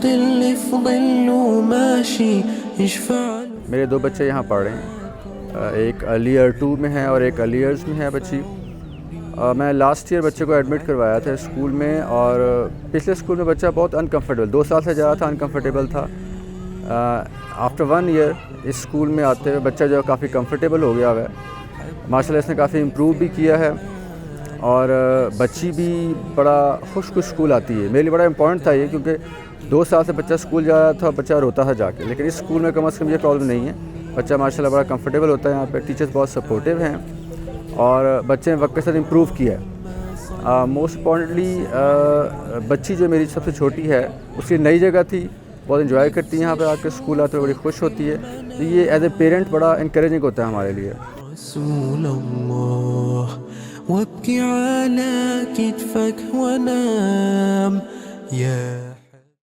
الظل في ظل ماشي يشفع. میرے 2 بچے یہاں پڑھ رہے ہیں، ایک ارلی ایئر 2 میں ہے اور ایک ارلی ایئرز میں ہے بچی. میں لاسٹ ایئر بچے کو ایڈمٹ کروایا تھا اسکول میں، اور پچھلے اسکول میں بچہ بہت انکمفرٹیبل 2 سال سے جا رہا تھا، انکمفرٹیبل تھا. آفٹر 1 ایئر اس اسکول میں آتے ہوئے بچہ جو ہے کافی کمفرٹیبل ہو گیا ہوا ہے. ماشاء اللہ اس نے کافی امپروو بھی کیا ہے، اور بچی بھی بڑا خوش اسکول آتی ہے. میرے لیے بڑا امپورٹنٹ تھا یہ، کیونکہ 2 سال سے بچہ اسکول جا رہا تھا، بچہ روتا تھا جا کے، لیکن اس اسکول میں کم از کم یہ پرابلم نہیں ہے. بچہ ماشاء اللہ بڑا کمفرٹیبل ہوتا ہے یہاں پہ، ٹیچرز بہت سپورٹیو ہیں، اور بچے نے وقت کے ساتھ امپروو کیا ہے. موسٹ امپورٹنٹلی بچی جو میری سب سے چھوٹی ہے، اس کی نئی جگہ تھی، بہت انجوائے کرتی ہے یہاں پہ آ کے، اسکول آتے ہوئے بڑی خوش ہوتی ہے. تو یہ ایز اے پیرنٹ بڑا انکریجنگ ہوتا ہے ہمارے لیے. رسول الله وابكي على كتفك ونام يا